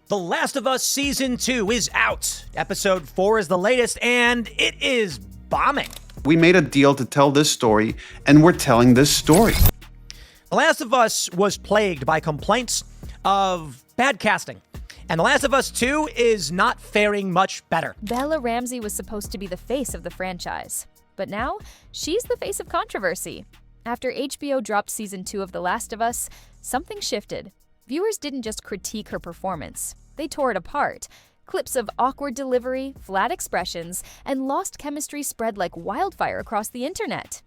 The Last of Us Season 2 is out. Episode 4 is the latest, and it is bombing. We made a deal to tell this story, and we're telling this story. The Last of Us was plagued by complaints of bad casting, and The Last of Us 2 is not faring much better. Bella Ramsey was supposed to be the face of the franchise, but now she's the face of controversy. After HBO dropped Season 2 of The Last of Us, something shifted. Viewers didn't just critique her performance, they tore it apart. Clips of awkward delivery, flat expressions, and lost chemistry spread like wildfire across the internet.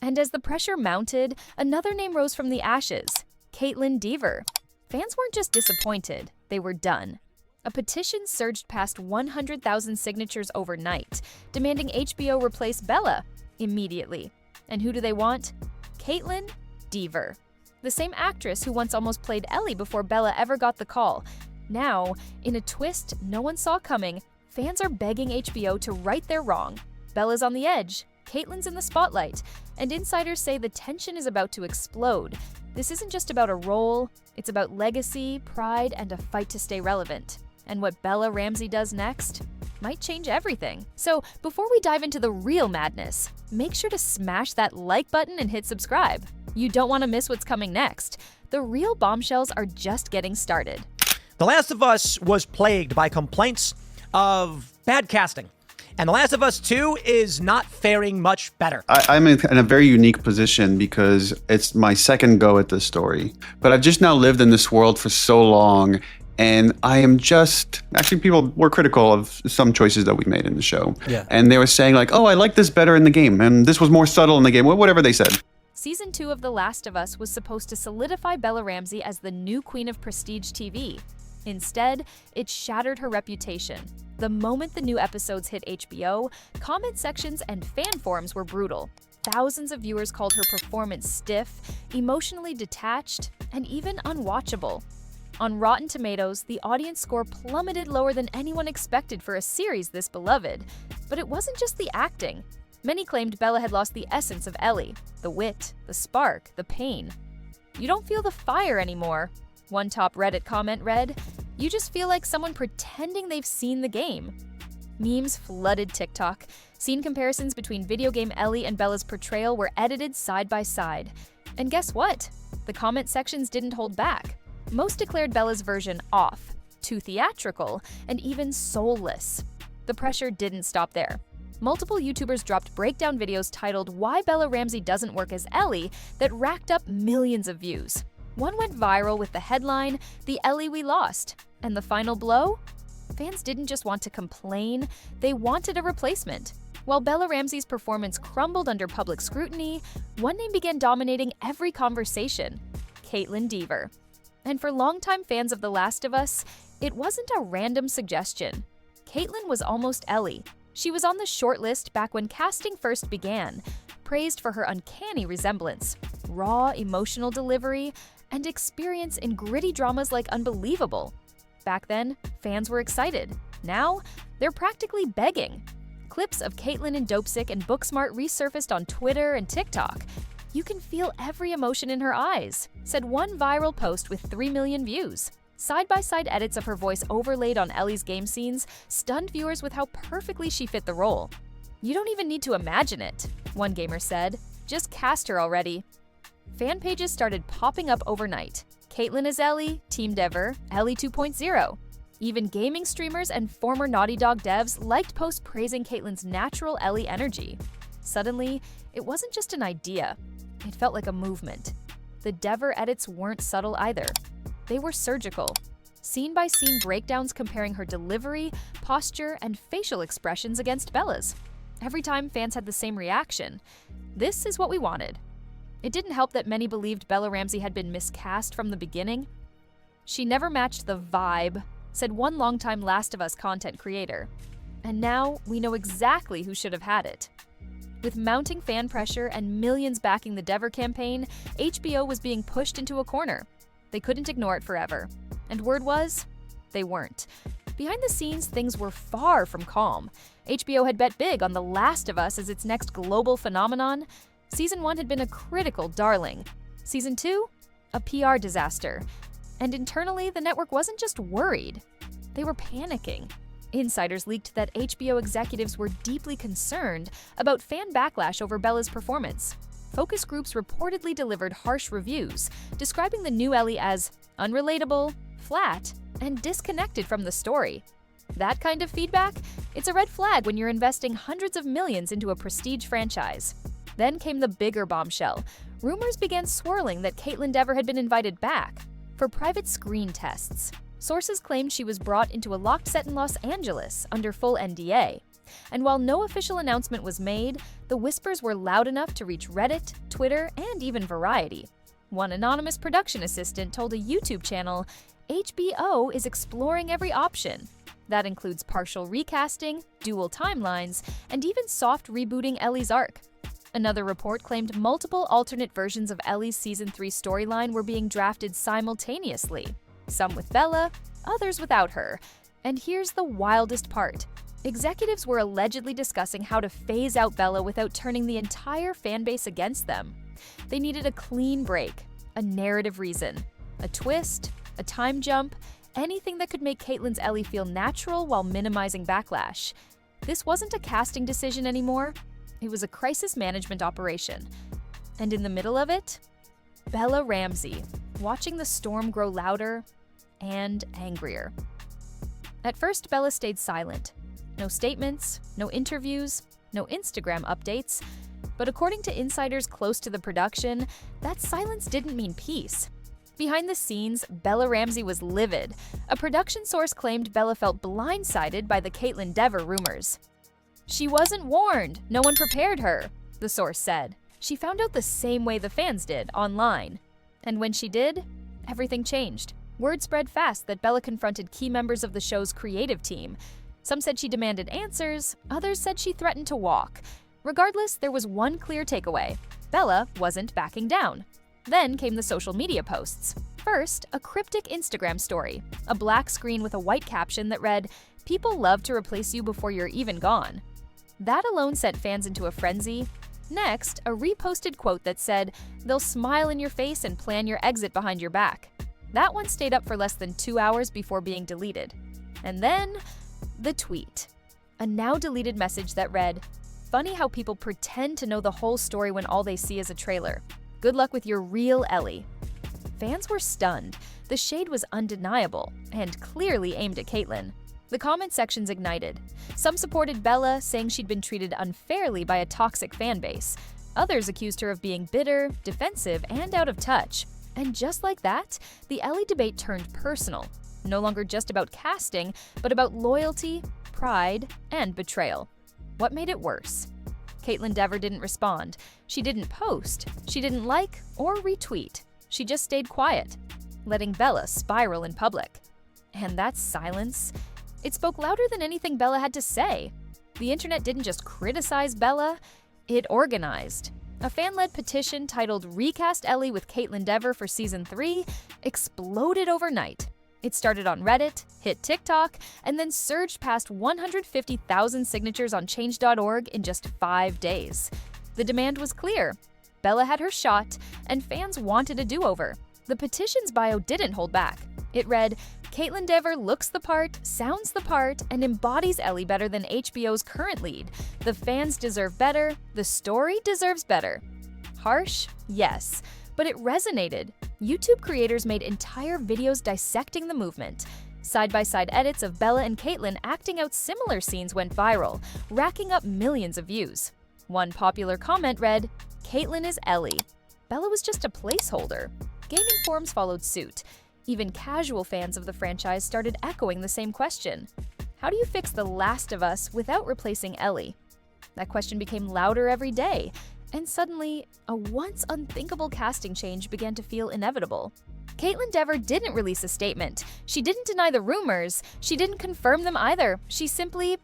And as the pressure mounted, another name rose from the ashes, Kaitlyn Dever. Fans weren't just disappointed, they were done. A petition surged past 100,000 signatures overnight, demanding HBO replace Bella immediately. And who do they want? Kaitlyn Dever, the same actress who once almost played Ellie before Bella ever got the call. Now, in a twist no one saw coming, fans are begging HBO to right their wrong. Bella's on the edge, Kaitlyn's in the spotlight, and insiders say the tension is about to explode. This isn't just about a role, it's about legacy, pride, and a fight to stay relevant. And what Bella Ramsey does next might change everything. So, before we dive into the real madness, make sure to smash that like button and hit subscribe. You don't want to miss what's coming next. The real bombshells are just getting started. The Last of Us was plagued by complaints of bad casting, and The Last of Us 2 is not faring much better. I'm in a very unique position because it's my second go at this story. But I've just now lived in this world for so long, and I am just... Actually, people were critical of some choices that we made in the show. Yeah. And they were saying like, oh, I like this better in the game, and this was more subtle in the game, whatever they said. Season 2 of The Last of Us was supposed to solidify Bella Ramsey as the new queen of prestige TV. Instead, it shattered her reputation. The moment the new episodes hit HBO, comment sections and fan forums were brutal. Thousands of viewers called her performance stiff, emotionally detached, and even unwatchable. On Rotten Tomatoes, the audience score plummeted lower than anyone expected for a series this beloved. But it wasn't just the acting. Many claimed Bella had lost the essence of Ellie, the wit, the spark, the pain. "You don't feel the fire anymore," one top Reddit comment read. "You just feel like someone pretending they've seen the game." Memes flooded TikTok. Scene comparisons between video game Ellie and Bella's portrayal were edited side by side. And guess what? The comment sections didn't hold back. Most declared Bella's version off, too theatrical, and even soulless. The pressure didn't stop there. Multiple YouTubers dropped breakdown videos titled "Why Bella Ramsey Doesn't Work as Ellie" that racked up millions of views. One went viral with the headline, "The Ellie We Lost." And the final blow? Fans didn't just want to complain, they wanted a replacement. While Bella Ramsey's performance crumbled under public scrutiny, one name began dominating every conversation: Kaitlyn Dever. And for longtime fans of The Last of Us, it wasn't a random suggestion. Kaitlyn was almost Ellie. She was on the shortlist back when casting first began, praised for her uncanny resemblance, raw emotional delivery, and experience in gritty dramas like Unbelievable. Back then, fans were excited. Now, they're practically begging. Clips of Caitlyn in Dopesick and Booksmart resurfaced on Twitter and TikTok. "You can feel every emotion in her eyes," said one viral post with 3 million views. Side-by-side edits of her voice overlaid on Ellie's game scenes stunned viewers with how perfectly she fit the role. "You don't even need to imagine it," one gamer said. "Just cast her already." Fan pages started popping up overnight. Kaitlyn as Ellie, Team Dever, Ellie 2.0. Even gaming streamers and former Naughty Dog devs liked posts praising Kaitlyn's natural Ellie energy. Suddenly, it wasn't just an idea. It felt like a movement. The Dever edits weren't subtle either. They were surgical. Scene-by-scene breakdowns comparing her delivery, posture, and facial expressions against Bella's. Every time fans had the same reaction. This is what we wanted. It didn't help that many believed Bella Ramsey had been miscast from the beginning. "She never matched the vibe," said one longtime Last of Us content creator. And now we know exactly who should have had it. With mounting fan pressure and millions backing the Dever campaign, HBO was being pushed into a corner. They couldn't ignore it forever. And word was, they weren't. Behind the scenes, things were far from calm. HBO had bet big on The Last of Us as its next global phenomenon. Season 1 had been a critical darling. Season 2? A PR disaster. And internally, the network wasn't just worried, They were panicking. Insiders leaked that HBO executives were deeply concerned about fan backlash over Bella's performance. Focus groups reportedly delivered harsh reviews, describing the new Ellie as unrelatable, flat, and disconnected from the story. That kind of feedback? It's a red flag when you're investing hundreds of millions into a prestige franchise. Then came the bigger bombshell. Rumors began swirling that Kaitlyn Dever had been invited back for private screen tests. Sources claimed she was brought into a locked set in Los Angeles under full NDA. And while no official announcement was made, the whispers were loud enough to reach Reddit, Twitter, and even Variety. One anonymous production assistant told a YouTube channel, HBO is exploring every option. That includes partial recasting, dual timelines, and even soft rebooting Ellie's arc. Another report claimed multiple alternate versions of Ellie's Season 3 storyline were being drafted simultaneously. Some with Bella, others without her. And here's the wildest part. Executives were allegedly discussing how to phase out Bella without turning the entire fanbase against them. They needed a clean break, a narrative reason, a twist, a time jump, anything that could make Kaitlyn's Ellie feel natural while minimizing backlash. This wasn't a casting decision anymore. It was a crisis management operation. And in the middle of it, Bella Ramsey, watching the storm grow louder and angrier. At first, Bella stayed silent. No statements, no interviews, no Instagram updates. But according to insiders close to the production, that silence didn't mean peace. Behind the scenes, Bella Ramsey was livid. A production source claimed Bella felt blindsided by the Kaitlyn Dever rumors. She wasn't warned. No one prepared her, the source said. She found out the same way the fans did, online. And when she did, everything changed. Word spread fast that Bella confronted key members of the show's creative team. Some said she demanded answers, others said she threatened to walk. Regardless, there was one clear takeaway. Bella wasn't backing down. Then came the social media posts. First, a cryptic Instagram story, a black screen with a white caption that read, "People love to replace you before you're even gone." That alone sent fans into a frenzy. Next, a reposted quote that said, "They'll smile in your face and plan your exit behind your back." That one stayed up for less than 2 hours before being deleted. And then, the tweet. A now-deleted message that read, "Funny how people pretend to know the whole story when all they see is a trailer. Good luck with your real Ellie." Fans were stunned. The shade was undeniable, and clearly aimed at Kaitlyn. The comment sections ignited. Some supported Bella, saying she'd been treated unfairly by a toxic fanbase. Others accused her of being bitter, defensive, and out of touch. And just like that, the Ellie debate turned personal. No longer just about casting, but about loyalty, pride, and betrayal. What made it worse? Kaitlyn Dever didn't respond. She didn't post. She didn't like or retweet. She just stayed quiet, letting Bella spiral in public. And that silence, it spoke louder than anything Bella had to say. The internet didn't just criticize Bella, it organized. A fan-led petition titled "Recast Ellie with Kaitlyn Dever for Season 3" exploded overnight. It started on Reddit, hit TikTok, and then surged past 150,000 signatures on change.org in just 5 days. The demand was clear. Bella had her shot, and fans wanted a do-over. The petition's bio didn't hold back. It read, "Kaitlyn Dever looks the part, sounds the part, and embodies Ellie better than HBO's current lead. The fans deserve better. The story deserves better." Harsh? Yes. But it resonated. YouTube creators made entire videos dissecting the movement. Side-by-side edits of Bella and Kaitlyn acting out similar scenes went viral, racking up millions of views. One popular comment read, "Kaitlyn is Ellie. Bella was just a placeholder." Gaming forums followed suit. Even casual fans of the franchise started echoing the same question. How do you fix The Last of Us without replacing Ellie? That question became louder every day, and suddenly, a once unthinkable casting change began to feel inevitable. Kaitlyn Dever didn't release a statement. She didn't deny the rumors. She didn't confirm them either. She simply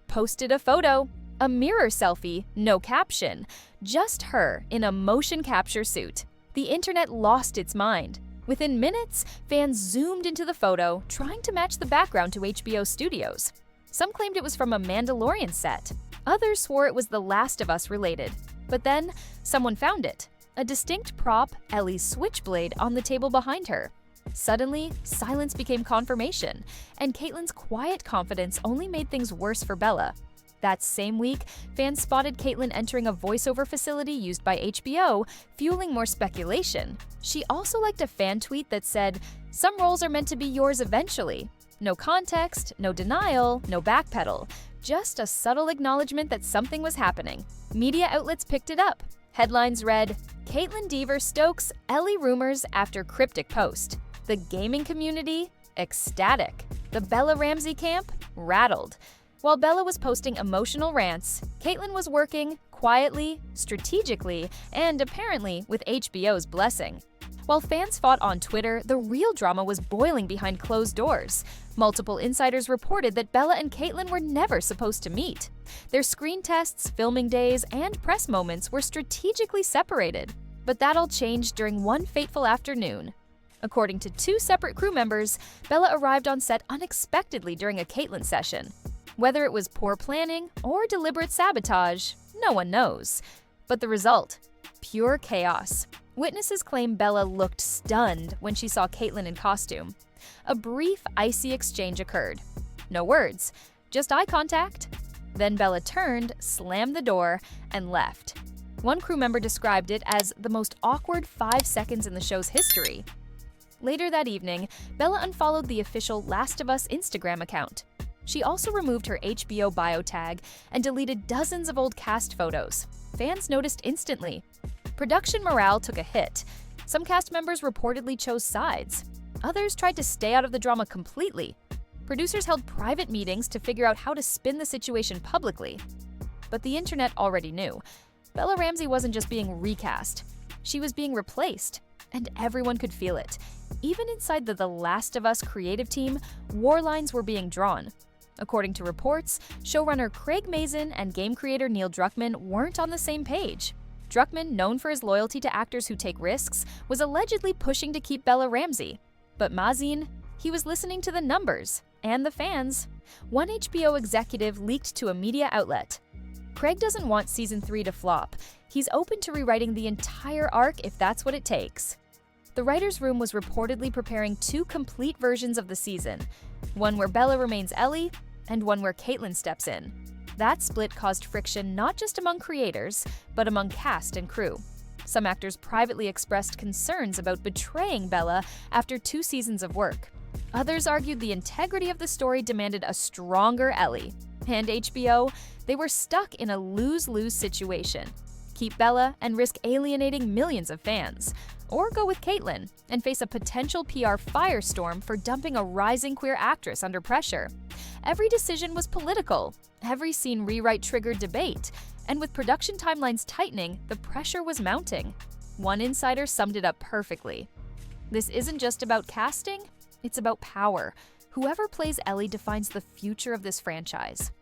posted a photo, a mirror selfie, no caption. Just her in a motion capture suit. The internet lost its mind. Within minutes, fans zoomed into the photo, trying to match the background to HBO studios. Some claimed it was from a Mandalorian set. Others swore it was The Last of Us related. But then, someone found it. A distinct prop, Ellie's switchblade, on the table behind her. Suddenly, silence became confirmation, and Caitlyn's quiet confidence only made things worse for Bella. That same week, fans spotted Caitlyn entering a voiceover facility used by HBO, fueling more speculation. She also liked a fan tweet that said, "Some roles are meant to be yours eventually." No context, no denial, no backpedal. Just a subtle acknowledgement that something was happening. Media outlets picked it up. Headlines read, "Kaitlyn Dever stokes Ellie rumors after cryptic post." The gaming community, ecstatic. The Bella Ramsey camp, rattled. While Bella was posting emotional rants, Caitlyn was working quietly, strategically, and apparently with HBO's blessing. While fans fought on Twitter, the real drama was boiling behind closed doors. Multiple insiders reported that Bella and Caitlyn were never supposed to meet. Their screen tests, filming days, and press moments were strategically separated. But that all changed during one fateful afternoon. According to two separate crew members, Bella arrived on set unexpectedly during a Caitlyn session. Whether it was poor planning or deliberate sabotage, no one knows. But the result? Pure chaos. Witnesses claim Bella looked stunned when she saw Caitlyn in costume. A brief, icy exchange occurred. No words, just eye contact. Then Bella turned, slammed the door, and left. One crew member described it as the most awkward 5 seconds in the show's history. Later that evening, Bella unfollowed the official Last of Us Instagram account. She also removed her HBO bio tag and deleted dozens of old cast photos. Fans noticed instantly. Production morale took a hit. Some cast members reportedly chose sides. Others tried to stay out of the drama completely. Producers held private meetings to figure out how to spin the situation publicly. But the internet already knew. Bella Ramsey wasn't just being recast. She was being replaced, and everyone could feel it. Even inside the Last of Us creative team, war lines were being drawn. According to reports, showrunner Craig Mazin and game creator Neil Druckmann weren't on the same page. Druckmann, known for his loyalty to actors who take risks, was allegedly pushing to keep Bella Ramsey. But Mazin, he was listening to the numbers and the fans. One HBO executive leaked to a media outlet. Craig doesn't want season 3 to flop. He's open to rewriting the entire arc if that's what it takes. The writer's room was reportedly preparing 2 complete versions of the season, one where Bella remains Ellie, and one where Caitlyn steps in. That split caused friction not just among creators, but among cast and crew. Some actors privately expressed concerns about betraying Bella after 2 seasons of work. Others argued the integrity of the story demanded a stronger Ellie. And HBO, they were stuck in a lose-lose situation. Keep Bella and risk alienating millions of fans. Or go with Caitlyn and face a potential PR firestorm for dumping a rising queer actress under pressure. Every decision was political. Every scene rewrite triggered debate. And with production timelines tightening, the pressure was mounting. One insider summed it up perfectly. This isn't just about casting, it's about power. Whoever plays Ellie defines the future of this franchise.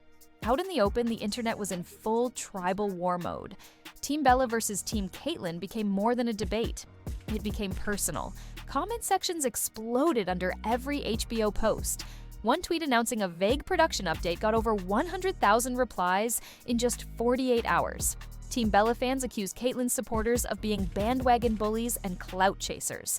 Out in the open, the internet was in full tribal war mode. Team Bella versus Team Caitlyn became more than a debate. It became personal. Comment sections exploded under every HBO post. One tweet announcing a vague production update got over 100,000 replies in just 48 hours. Team Bella fans accused Caitlyn's supporters of being bandwagon bullies and clout chasers.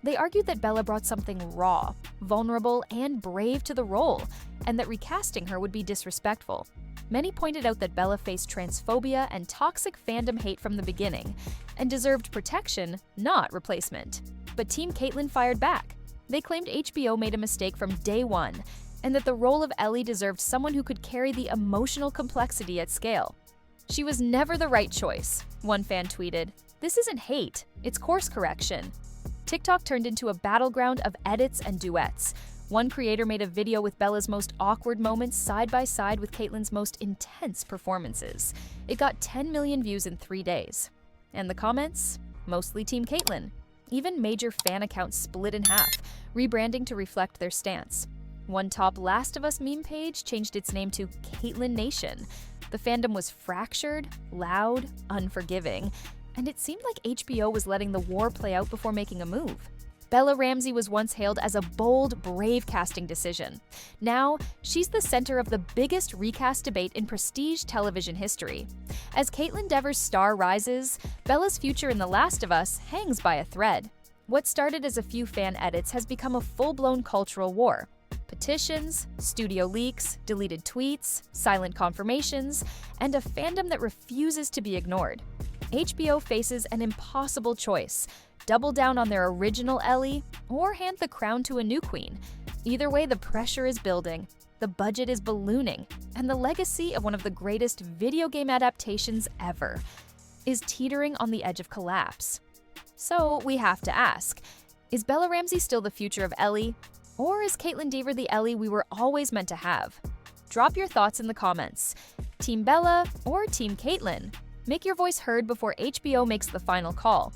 They argued that Bella brought something raw, vulnerable, and brave to the role, and that recasting her would be disrespectful. Many pointed out that Bella faced transphobia and toxic fandom hate from the beginning, and deserved protection, not replacement. But Team Caitlyn fired back. They claimed HBO made a mistake from day one, and that the role of Ellie deserved someone who could carry the emotional complexity at scale. "She was never the right choice," one fan tweeted. "This isn't hate, it's course correction." TikTok turned into a battleground of edits and duets. One creator made a video with Bella's most awkward moments side by side with Caitlyn's most intense performances. It got 10 million views in 3 days. And the comments? Mostly Team Caitlyn. Even major fan accounts split in half, rebranding to reflect their stance. One top Last of Us meme page changed its name to Caitlyn Nation. The fandom was fractured, loud, unforgiving, and it seemed like HBO was letting the war play out before making a move. Bella Ramsey was once hailed as a bold, brave casting decision. Now, she's the center of the biggest recast debate in prestige television history. As Kaitlyn Dever's star rises, Bella's future in The Last of Us hangs by a thread. What started as a few fan edits has become a full-blown cultural war. Petitions, studio leaks, deleted tweets, silent confirmations, and a fandom that refuses to be ignored. HBO faces an impossible choice: double down on their original Ellie or hand the crown to a new queen. Either way, the pressure is building, the budget is ballooning, and the legacy of one of the greatest video game adaptations ever is teetering on the edge of collapse. So we have to ask, is Bella Ramsey still the future of Ellie? Or is Kaitlyn Dever the Ellie we were always meant to have? Drop your thoughts in the comments. Team Bella or Team Caitlyn? Make your voice heard before HBO makes the final call.